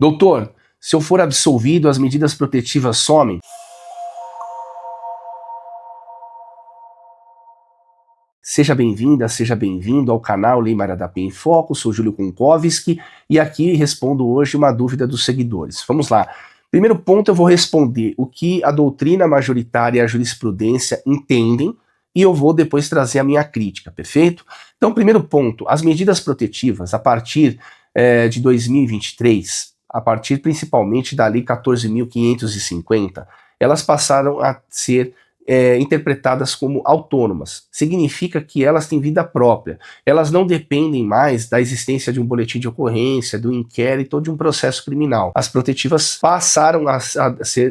Doutor, se eu for absolvido, as medidas protetivas somem? Seja bem-vinda, seja bem-vindo ao canal Lei Maria da Penha em Foco, sou Júlio Konkowski e aqui respondo hoje uma dúvida dos seguidores. Vamos lá. Primeiro ponto, eu vou responder o que a doutrina majoritária e a jurisprudência entendem e eu vou depois trazer a minha crítica, perfeito? Então, primeiro ponto, as medidas protetivas a partir de 2023, a partir principalmente da Lei 14.550, elas passaram a ser interpretadas como autônomas. Significa que elas têm vida própria. Elas não dependem mais da existência de um boletim de ocorrência, do inquérito ou de um processo criminal. As protetivas passaram a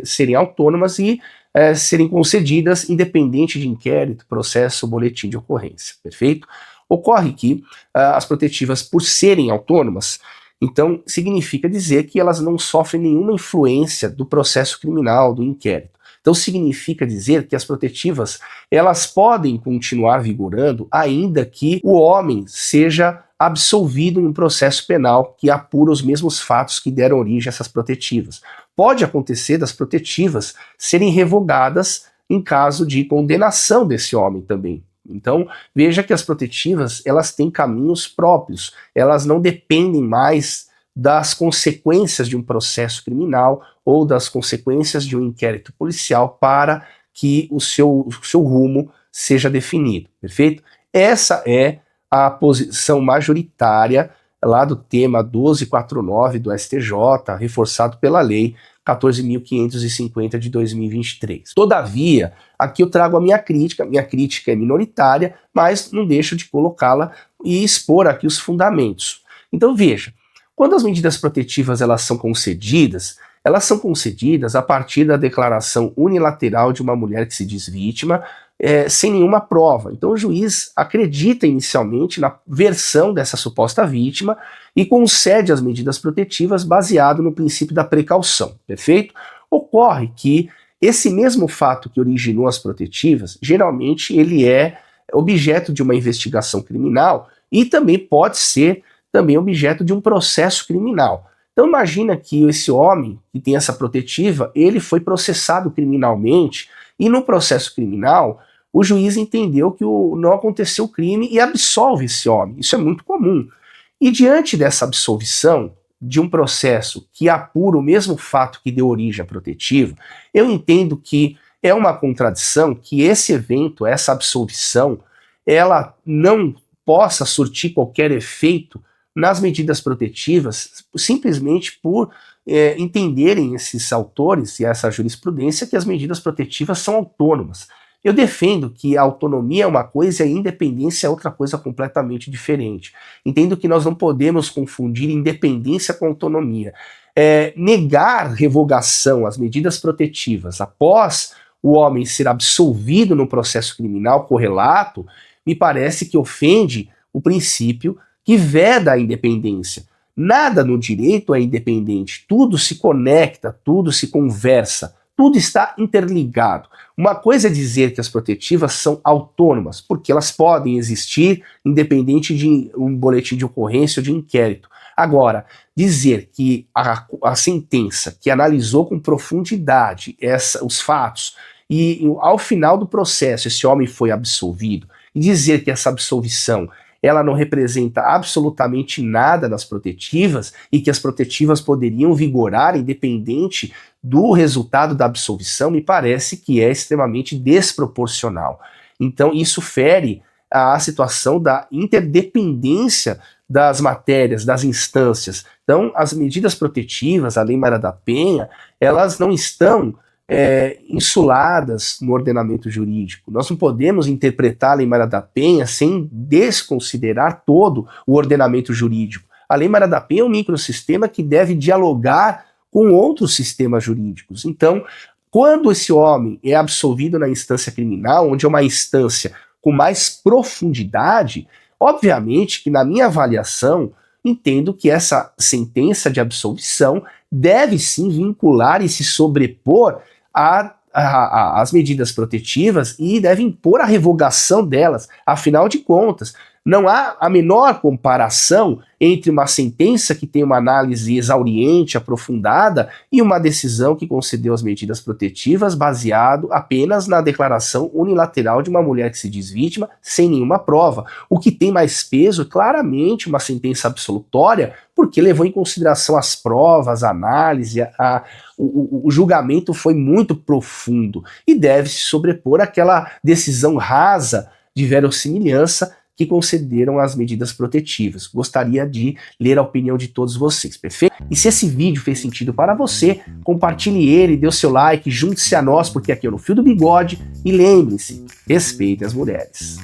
serem autônomas e serem concedidas independente de inquérito, processo, boletim de ocorrência. Perfeito? Ocorre que as protetivas, por serem autônomas, então significa dizer que elas não sofrem nenhuma influência do processo criminal, do inquérito. Então significa dizer que as protetivas, elas podem continuar vigorando ainda que o homem seja absolvido em um processo penal que apura os mesmos fatos que deram origem a essas protetivas. Pode acontecer das protetivas serem revogadas em caso de condenação desse homem também. Então, veja que as protetivas, elas têm caminhos próprios, elas não dependem mais das consequências de um processo criminal ou das consequências de um inquérito policial para que o seu rumo seja definido, perfeito? Essa é a posição majoritária lá do tema 1249 do STJ, reforçado pela Lei 14.550 de 2023. Todavia, aqui eu trago a minha crítica é minoritária, mas não deixo de colocá-la e expor aqui os fundamentos. Então veja, quando as medidas protetivas elas são concedidas a partir da declaração unilateral de uma mulher que se diz vítima, sem nenhuma prova. Então o juiz acredita inicialmente na versão dessa suposta vítima e concede as medidas protetivas baseado no princípio da precaução, perfeito? Ocorre que esse mesmo fato que originou as protetivas, geralmente ele é objeto de uma investigação criminal e também pode ser objeto de um processo criminal. Então imagina que esse homem que tem essa protetiva, ele foi processado criminalmente e no processo criminal o juiz entendeu que não aconteceu o crime e absolve esse homem. Isso é muito comum. E diante dessa absolvição de um processo que apura o mesmo fato que deu origem à protetiva, eu entendo que é uma contradição que esse evento, essa absolvição, ela não possa surtir qualquer efeito nas medidas protetivas, simplesmente por entenderem esses autores e essa jurisprudência que as medidas protetivas são autônomas. Eu defendo que a autonomia é uma coisa e a independência é outra coisa completamente diferente. Entendo que nós não podemos confundir independência com autonomia. Negar revogação às medidas protetivas após o homem ser absolvido no processo criminal correlato, me parece que ofende o princípio que veda a independência. Nada no direito é independente, tudo se conecta, tudo se conversa, tudo está interligado. Uma coisa é dizer que as protetivas são autônomas, porque elas podem existir independente de um boletim de ocorrência ou de inquérito. Agora, dizer que a sentença que analisou com profundidade os fatos e ao final do processo esse homem foi absolvido, e dizer que essa absolvição ela não representa absolutamente nada nas protetivas e que as protetivas poderiam vigorar independente do resultado da absolvição, me parece que é extremamente desproporcional. Então isso fere a situação da interdependência das matérias, das instâncias. Então as medidas protetivas, a Lei Maria da Penha, elas não estão insuladas no ordenamento jurídico. Nós não podemos interpretar a Lei Maria da Penha sem desconsiderar todo o ordenamento jurídico. A Lei Maria da Penha é um microsistema que deve dialogar com outros sistemas jurídicos. Então, quando esse homem é absolvido na instância criminal, onde é uma instância com mais profundidade, obviamente que na minha avaliação, entendo que essa sentença de absolvição deve sim vincular e se sobrepor as medidas protetivas e deve impor a revogação delas. Afinal de contas, Não há a menor comparação entre uma sentença que tem uma análise exauriente, aprofundada, e uma decisão que concedeu as medidas protetivas baseado apenas na declaração unilateral de uma mulher que se diz vítima, sem nenhuma prova. O que tem mais peso é claramente uma sentença absolutória, porque levou em consideração as provas, a análise, o julgamento foi muito profundo e deve se sobrepor àquela decisão rasa de verossimilhança que concederam as medidas protetivas. Gostaria de ler a opinião de todos vocês, perfeito? E se esse vídeo fez sentido para você, compartilhe ele, dê o seu like, junte-se a nós, porque aqui é no Fio do Bigode, e lembre-se, respeitem as mulheres.